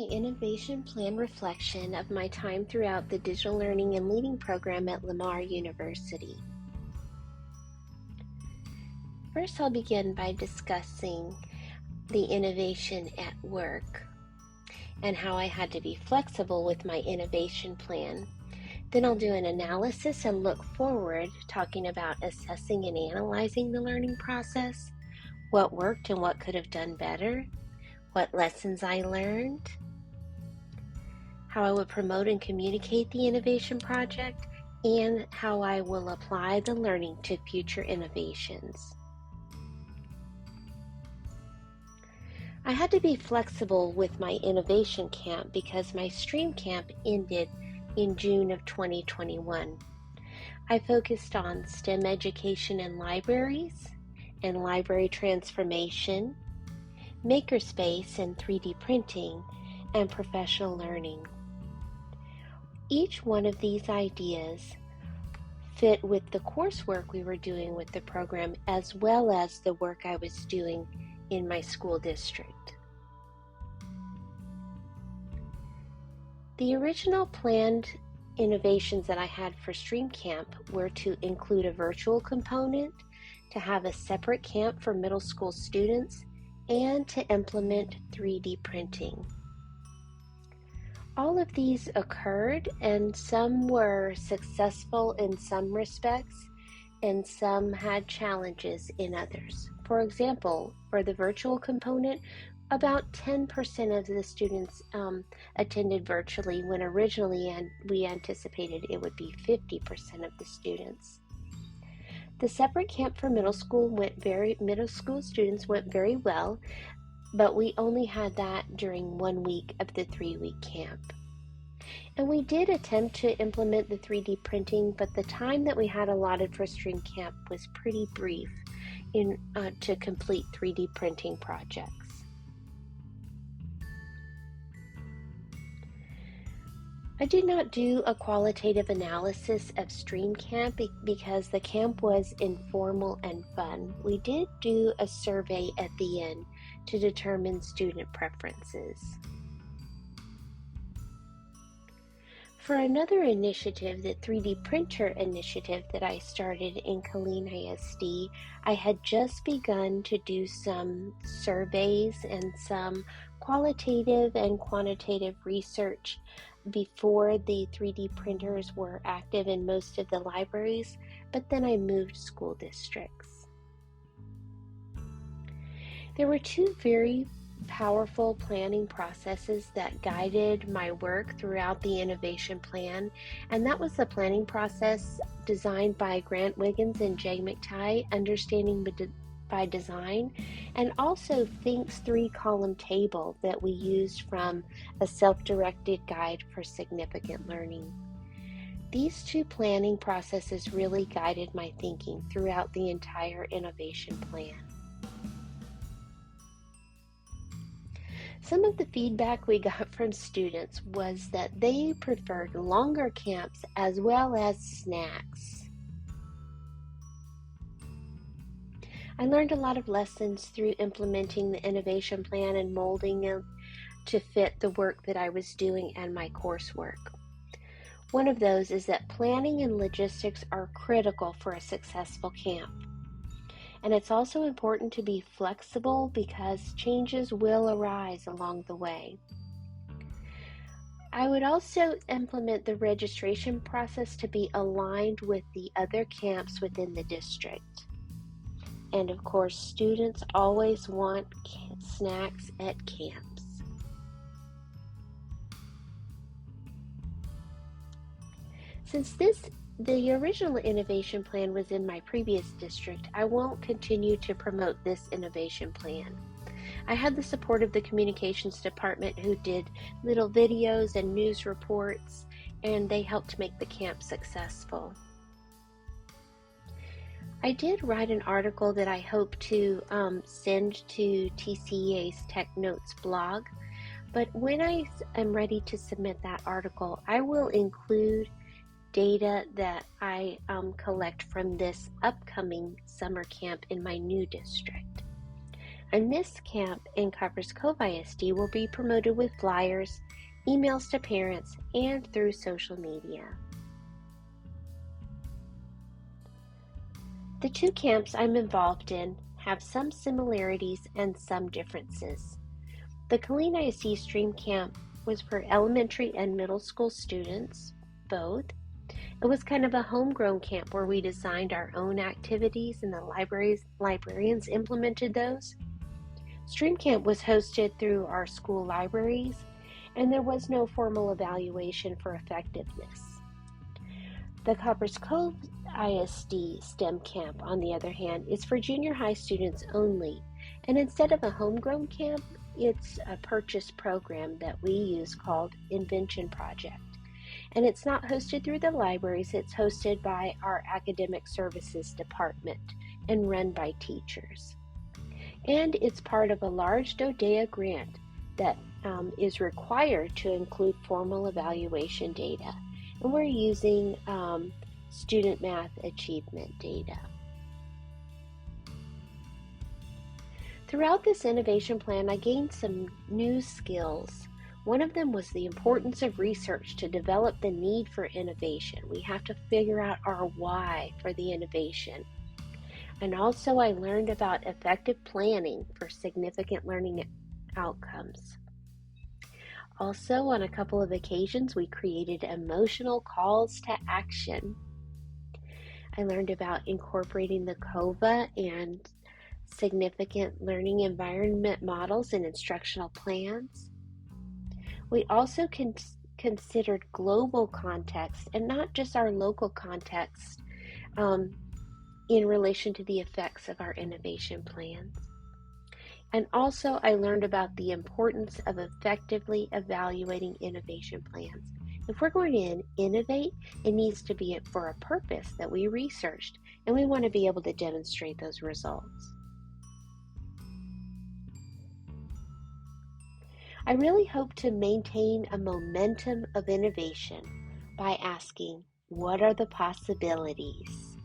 my innovation plan reflection of my time throughout the Digital Learning and Leading program at Lamar University. First, I'll begin by discussing the innovation at work and how I had to be flexible with my innovation plan. Then I'll do an analysis and look forward, talking about assessing and analyzing the learning process, what worked and what could have done better, what lessons I learned, how I would promote and communicate the innovation project, and how I will apply the learning to future innovations. I had to be flexible with my innovation camp because my stream camp ended in June of 2021. I focused on STEM education in libraries and library transformation, makerspace and 3D printing, and professional learning. Each one of these ideas fit with the coursework we were doing with the program, as well as the work I was doing in my school district. The original planned innovations that I had for Stream Camp were to include a virtual component, to have a separate camp for middle school students, and to implement 3D printing. All of these occurred, and some were successful in some respects, and some had challenges in others. For example, for the virtual component, about 10% of the students attended virtually when originally we anticipated it would be 50% of the students. The separate camp for middle school students went very well, but we only had that during 1 week of the 3-week camp. And we did attempt to implement the 3D printing, but the time that we had allotted for Stream Camp was pretty brief to complete 3D printing projects. I did not do a qualitative analysis of Stream Camp because the camp was informal and fun. We did do a survey at the end to determine student preferences. For another initiative, the 3D printer initiative that I started in Killeen ISD, I had just begun to do some surveys and some qualitative and quantitative research before the 3D printers were active in most of the libraries, but then I moved school districts. There were two very powerful planning processes that guided my work throughout the innovation plan, and that was the planning process designed by Grant Wiggins and Jay McTighe, Understanding by Design, and also Think's 3-column table that we used from a self-directed guide for significant learning. These two planning processes really guided my thinking throughout the entire innovation plan. Some of the feedback we got from students was that they preferred longer camps as well as snacks. I learned a lot of lessons through implementing the innovation plan and molding it to fit the work that I was doing and my coursework. One of those is that planning and logistics are critical for a successful camp. And it's also important to be flexible because changes will arise along the way. I would also implement the registration process to be aligned with the other camps within the district. And of course, students always want snacks at camps. Since the original innovation plan was in my previous district, I won't continue to promote this innovation plan. I had the support of the communications department who did little videos and news reports, and they helped make the camp successful. I did write an article that I hope to send to TCEA's Tech Notes blog, but when I am ready to submit that article, I will include data that I collect from this upcoming summer camp in my new district. And this camp in Copperas Cove ISD will be promoted with flyers, emails to parents, and through social media. The two camps I'm involved in have some similarities and some differences. The Killeen ISD Stream Camp was for elementary and middle school students, both. It was kind of a homegrown camp where we designed our own activities and the librarians implemented those. Stream Camp was hosted through our school libraries, and there was no formal evaluation for effectiveness. The Copperas Cove ISD STEM Camp, on the other hand, is for junior high students only, and instead of a homegrown camp, it's a purchase program that we use called Invention Project. And it's not hosted through the libraries, it's hosted by our Academic Services Department and run by teachers. And it's part of a large DODEA grant that is required to include formal evaluation data. And we're using student math achievement data. Throughout this innovation plan, I gained some new skills. One of them was the importance of research to develop the need for innovation. We have to figure out our why for the innovation. And also I learned about effective planning for significant learning outcomes. Also, on a couple of occasions, we created emotional calls to action. I learned about incorporating the COVA and significant learning environment models in instructional plans. We also considered global context and not just our local context in relation to the effects of our innovation plans. And also I learned about the importance of effectively evaluating innovation plans. If we're going to innovate, it needs to be for a purpose that we researched, and we want to be able to demonstrate those results. I really hope to maintain a momentum of innovation by asking, what are the possibilities?